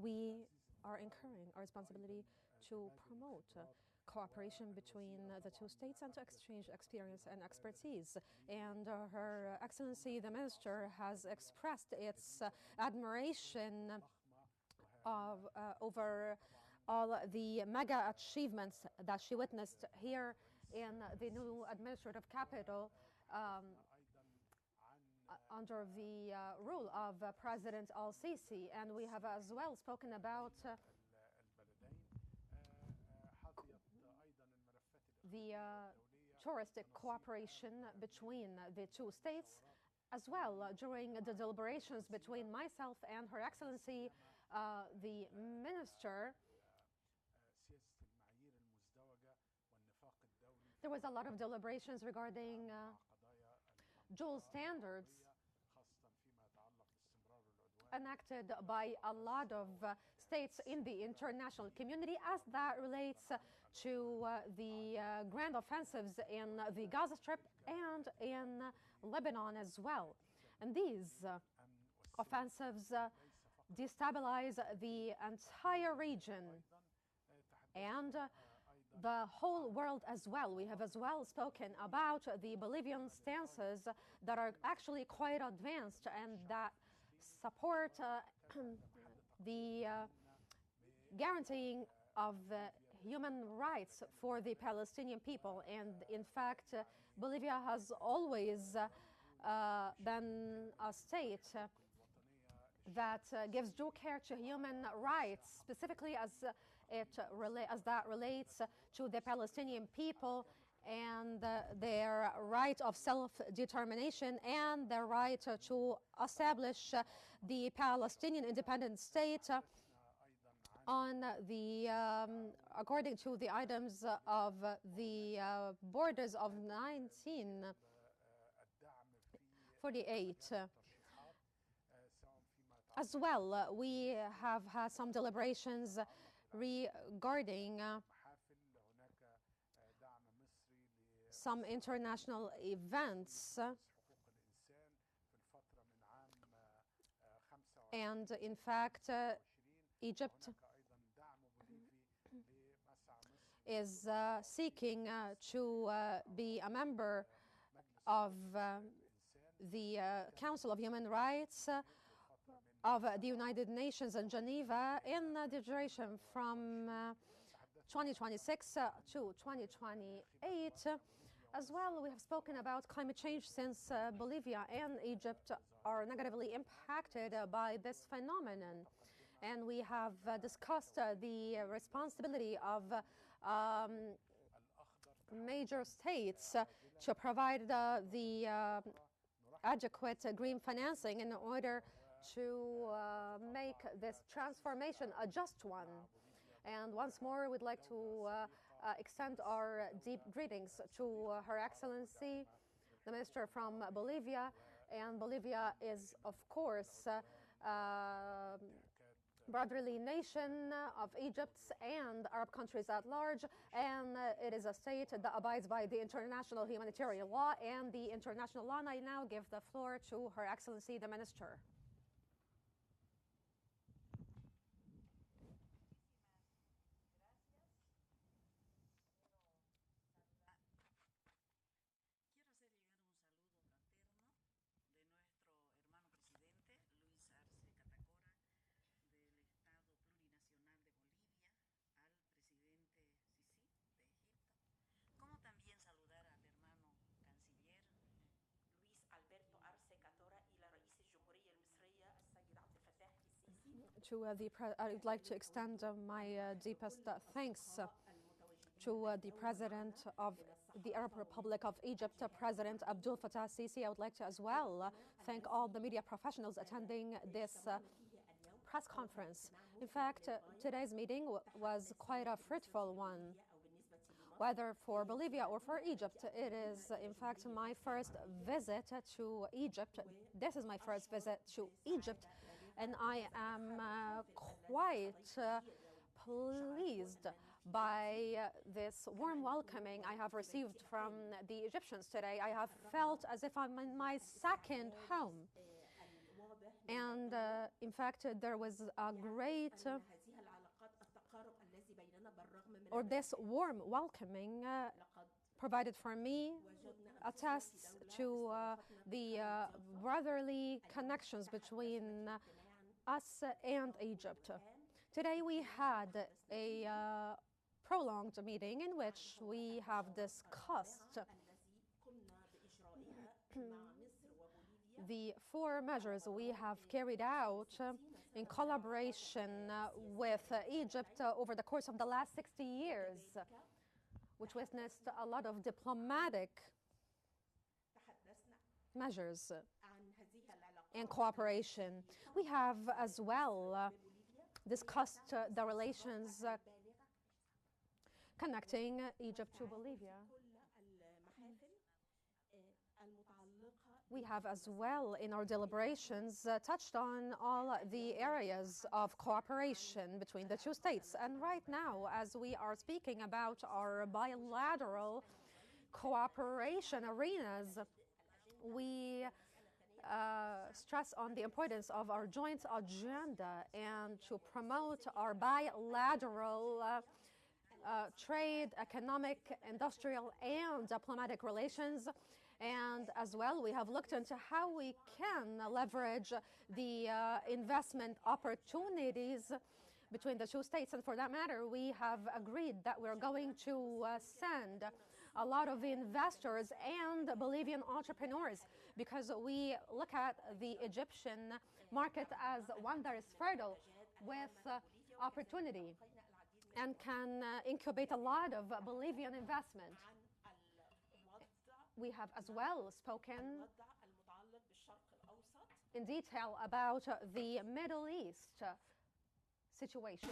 we are incurring our responsibility to promote cooperation between the two states and to exchange experience and expertise. And Her Excellency, the Minister, has expressed its admiration over all the mega achievements that she witnessed here in the new administrative capital under the rule of President al-Sisi. And we have as well spoken about the touristic cooperation between the two states as well. During the deliberations between myself and Her Excellency, the Minister, there was a lot of deliberations regarding dual standards enacted by a lot of states in the international community as that relates to the grand offensives in the Gaza Strip and in Lebanon as well. And these offensives destabilize the entire region and the whole world as well. We have as well spoken about the Bolivian stances that are actually quite advanced and that support the guaranteeing of human rights for the Palestinian people. And in fact, Bolivia has always been a state that gives due care to human rights, specifically as that relates to the Palestinian people and their right of self-determination and their right to establish the Palestinian independent state on the according to the items of the borders of 1948. As well, we have had some deliberations regarding some international events, and in fact, Egypt is seeking to be a member of the Council of Human Rights of the United Nations in Geneva in the duration from 2026 to 2028. As well, we have spoken about climate change since Bolivia and Egypt are negatively impacted by this phenomenon. And we have discussed the responsibility of major states to provide the adequate green financing in order to make this transformation a just one. And once more, we'd like to extend our deep greetings to Her Excellency, the Minister from Bolivia. And Bolivia is, of course, brotherly nation of Egypt's and Arab countries at large, and it is a state that abides by the international humanitarian law and the international law. And I now give the floor to Her Excellency, the Minister. I would like to extend my deepest thanks to the President of the Arab Republic of Egypt, President Abdel Fattah Sisi. I would like to as well thank all the media professionals attending this press conference. In fact, today's meeting was quite a fruitful one. Whether for Bolivia or for Egypt, it is in fact my first visit to Egypt. This is my first visit to Egypt, and I am quite pleased by this warm welcoming I have received from the Egyptians today. I have felt as if I'm in my second home. And in fact, there was a great or this warm welcoming provided for me attests to the brotherly connections between us and Egypt. Today we had a prolonged meeting in which we have discussed the 4 measures we have carried out in collaboration with Egypt over the course of the last 60 years, which witnessed a lot of diplomatic measures and cooperation. We have as well discussed the relations connecting Egypt to Bolivia. We have as well in our deliberations touched on all the areas of cooperation between the 2 states. And right now, as we are speaking about our bilateral cooperation arenas, we stress on the importance of our joint agenda and to promote our bilateral trade, economic, industrial, and diplomatic relations. And as well, we have looked into how we can leverage the investment opportunities between the 2 states. And for that matter, we have agreed that we're going to send a lot of investors and Bolivian entrepreneurs, because we look at the Egyptian market as one that is fertile with opportunity and can incubate a lot of Bolivian investment. We have as well spoken in detail about the Middle East situation.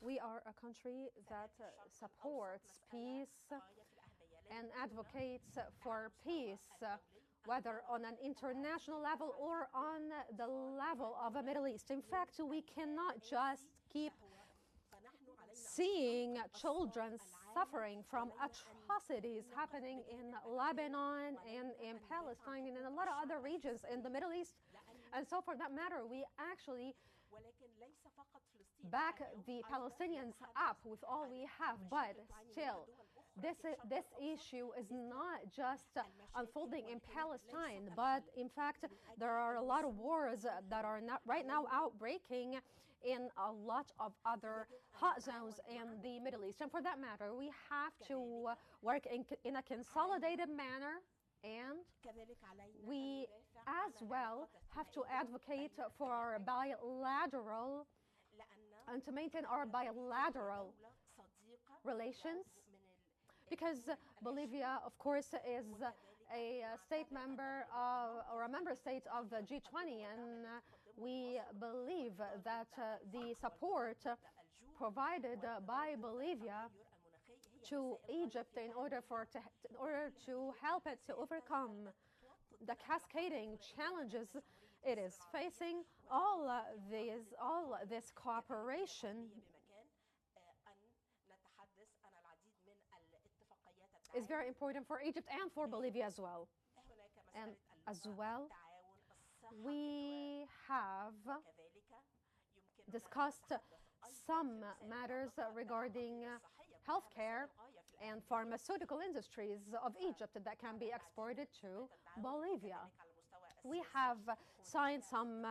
We are a country that supports peace and advocates for peace, whether on an international level or on the level of the Middle East. In fact, we cannot just keep seeing children suffering from atrocities happening in Lebanon and in Palestine and in a lot of other regions in the Middle East. And so for that matter, we actually back the Palestinians up with all we have, but still, this issue is not just unfolding in Palestine, but in fact, there are a lot of wars that are not right now outbreaking in a lot of other hot zones in the Middle East. And for that matter, we have to work in a consolidated manner, and we as well have to advocate for our bilateral and to maintain our bilateral relations, because Bolivia, of course, is a state member or a member state of the G20, and we believe that the support provided by Bolivia to Egypt in order to help it to overcome the cascading challenges it is facing, all this cooperation is very important for Egypt and for Bolivia as well. And as well, we have discussed some matters regarding healthcare and pharmaceutical industries of Egypt that can be exported to Bolivia. We have signed some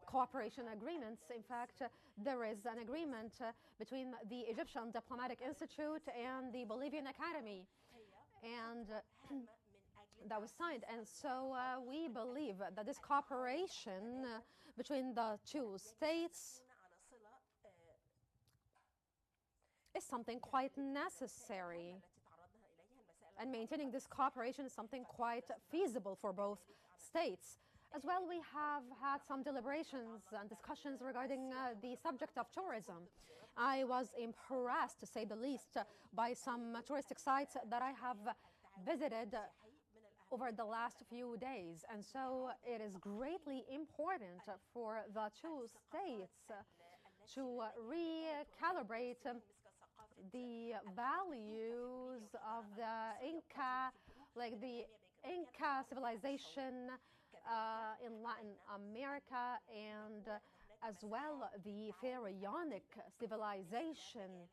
cooperation agreements. In fact, there is an agreement between the Egyptian Diplomatic Institute and the Bolivian Academy, and that was signed. And so we believe that this cooperation between the 2 states is something quite necessary, and maintaining this cooperation is something quite feasible for both states. As well, we have had some deliberations and discussions regarding the subject of tourism. I was impressed, to say the least, by some touristic sites that I have visited over the last few days. And so it is greatly important for the 2 states to recalibrate the values of the Inca like the Inca civilization in Latin America, and as well the pharaonic civilization.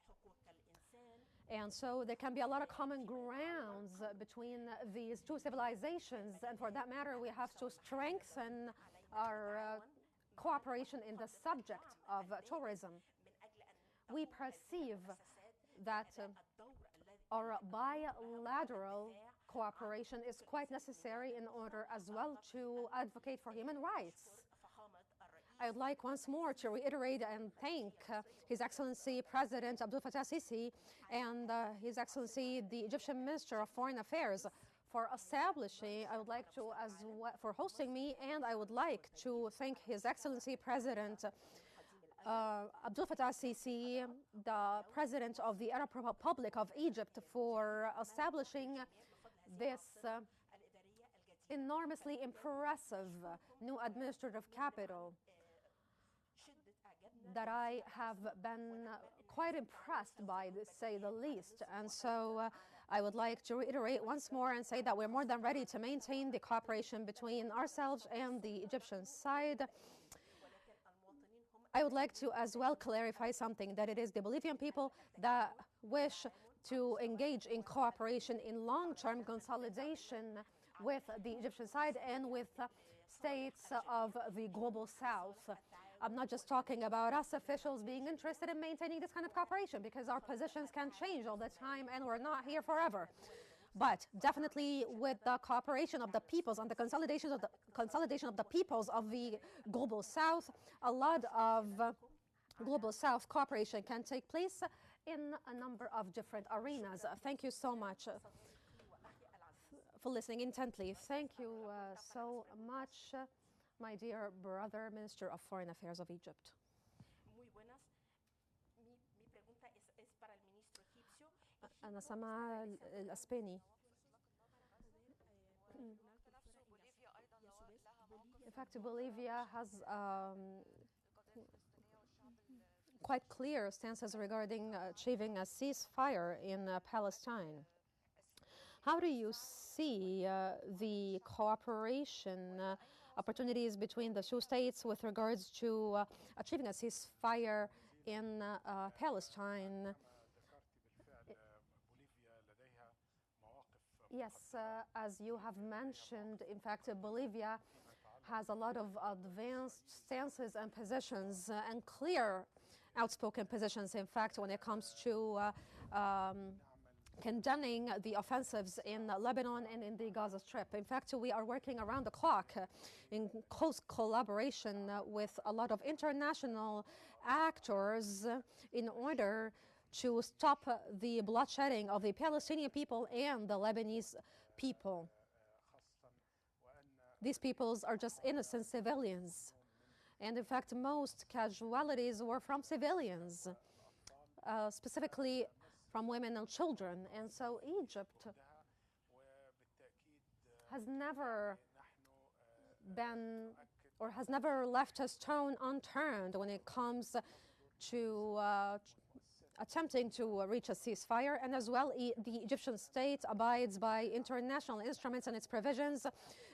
And so there can be a lot of common grounds between these two civilizations. And for that matter, we have to strengthen our cooperation in the subject of tourism. We perceive that our bilateral cooperation is quite necessary in order as well to advocate for human rights. I would like once more to reiterate and thank His Excellency President Abdel Fattah Sisi and His Excellency the Egyptian Minister of Foreign Affairs for establishing, I would like to, as well, for hosting me, and I would like to thank His Excellency President Abdel Fattah Sisi, the President of the Arab Republic of Egypt, for establishing this enormously impressive new administrative capital that I have been quite impressed by, to say the least. And so I would like to reiterate once more and say that we're more than ready to maintain the cooperation between ourselves and the Egyptian side. I would like to as well clarify something, that it is the Bolivian people that wish to engage in cooperation in long-term consolidation with the Egyptian side and with states of the Global South. I'm not just talking about us officials being interested in maintaining this kind of cooperation, because our positions can change all the time and we're not here forever. But definitely with the cooperation of the peoples and the consolidation of the peoples of the Global South, a lot of Global South cooperation can take place in a number of different arenas. Thank you so much for listening intently. Thank you so much, my dear brother, Minister of Foreign Affairs of Egypt. أنا سامعة الأسباني. In fact, Bolivia has quite clear stances regarding achieving a ceasefire in Palestine. How do you see the cooperation opportunities between the two states with regards to achieving a ceasefire in Palestine? Yes, as you have mentioned, in fact, Bolivia has a lot of advanced stances and positions and clear outspoken positions, in fact, when it comes to condemning the offensives in Lebanon and in the Gaza Strip. In fact, we are working around the clock in close collaboration with a lot of international actors in order to stop the bloodshedding of the Palestinian people and the Lebanese people. These peoples are just innocent civilians. And in fact, most casualties were from civilians, specifically from women and children. And so Egypt has never been, or has never left a stone unturned when it comes to attempting to reach a ceasefire. And as well, the Egyptian state abides by international instruments and its provisions,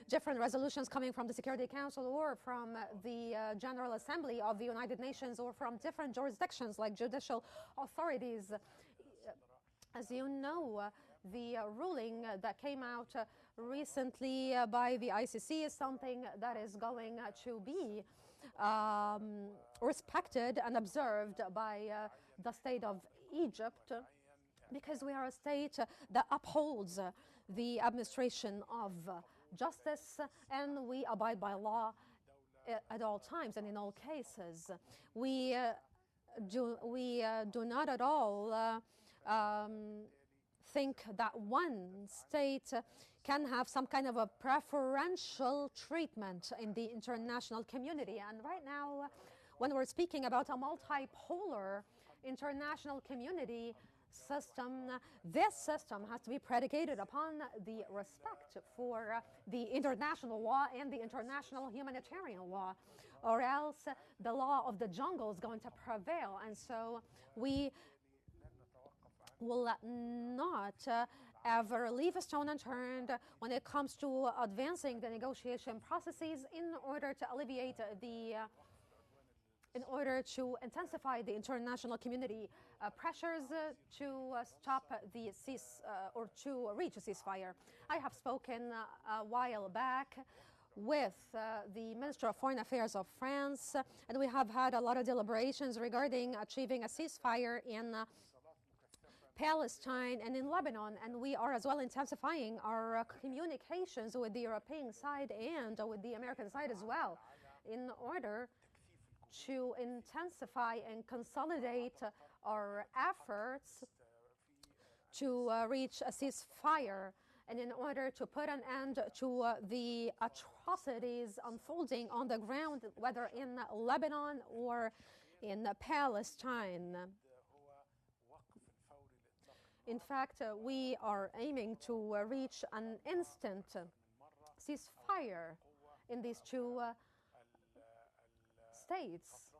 different resolutions coming from the Security Council or from the General Assembly of the United Nations or from different jurisdictions like judicial authorities. As you know, the ruling that came out recently by the ICC is something that is going to be respected and observed by the state of Egypt, because we are a state that upholds the administration of justice, and we abide by law at all times and in all cases. We do not at all think that one state can have some kind of a preferential treatment in the international community. And right now, when we're speaking about a multipolar international community system, this system has to be predicated upon the respect for the international law and the international humanitarian law, or else the law of the jungle is going to prevail. And so we will not ever leave a stone unturned when it comes to advancing the negotiation processes in order to alleviate in order to intensify the international community pressures to stop the or to reach a ceasefire. I have spoken a while back with the Minister of Foreign Affairs of France, and we have had a lot of deliberations regarding achieving a ceasefire in Palestine and in Lebanon, and we are as well intensifying our communications with the European side and with the American side as well in order to intensify and consolidate our efforts to reach a ceasefire and in order to put an end to the atrocities unfolding on the ground, whether in Lebanon or in Palestine. In fact, we are aiming to reach an instant ceasefire in these two states.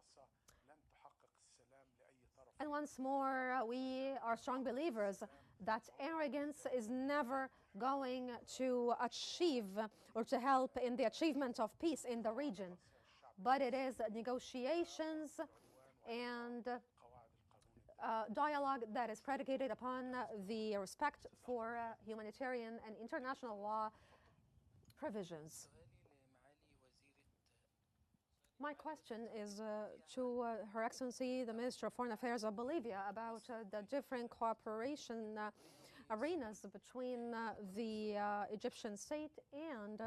And once more, we are strong believers that arrogance is never going to achieve or to help in the achievement of peace in the region, but it is negotiations and dialogue that is predicated upon the respect for humanitarian and international law provisions. My question is to Her Excellency, the Minister of Foreign Affairs of Bolivia, about the different cooperation arenas between the Egyptian state and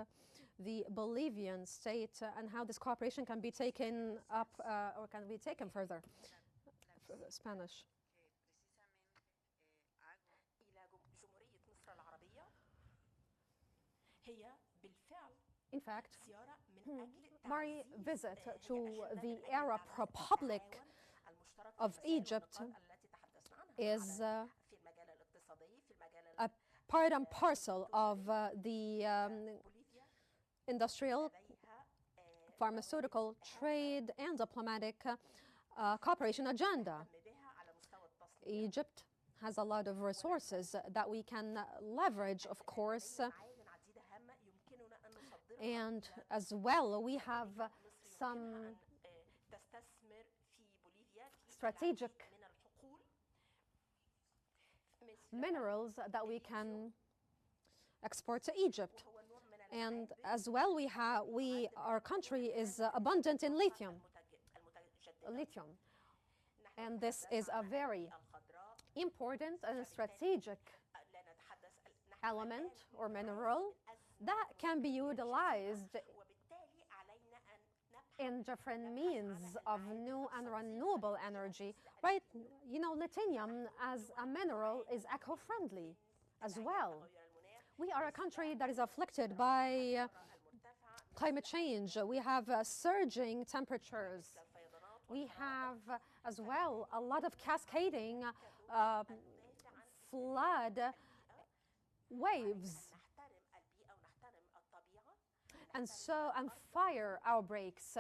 the Bolivian state, and how this cooperation can be taken up or can be taken further. Spanish. In fact, my visit to the Arab Republic of Egypt is a part and parcel of the industrial, pharmaceutical, trade, and diplomatic cooperation agenda. Egypt has a lot of resources that we can leverage, of course, and as well we have some strategic minerals that we can export to Egypt. And as well our country is abundant in lithium. And this is a very important and strategic element or mineral that can be utilized in different means of new and renewable energy, right? You know, lithium as a mineral is eco-friendly as well. We are a country that is afflicted by climate change. We have surging temperatures. We have as well a lot of cascading flood waves and fire outbreaks.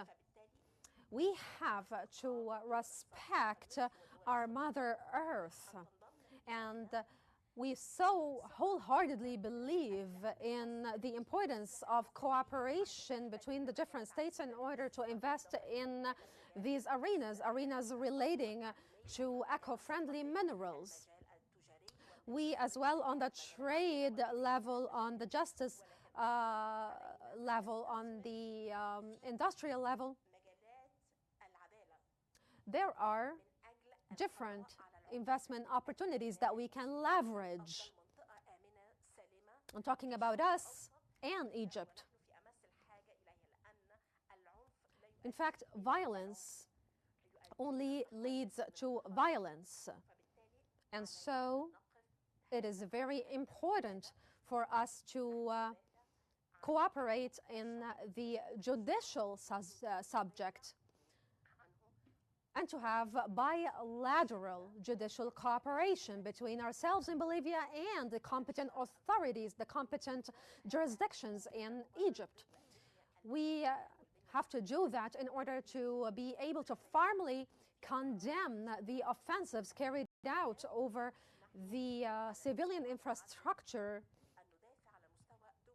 We have to respect our Mother Earth, and we so wholeheartedly believe in the importance of cooperation between the different states in order to invest in these arenas relating to eco-friendly minerals. We as well on the trade level, on the justice level, on the industrial level, there are different investment opportunities that we can leverage. I'm talking about us and Egypt. In fact, violence only leads to violence. And so it is very important for us to cooperate in the judicial subject and to have bilateral judicial cooperation between ourselves in Bolivia and the competent authorities, the competent jurisdictions in Egypt. We have to do that in order to be able to firmly condemn the offensives carried out over the civilian infrastructure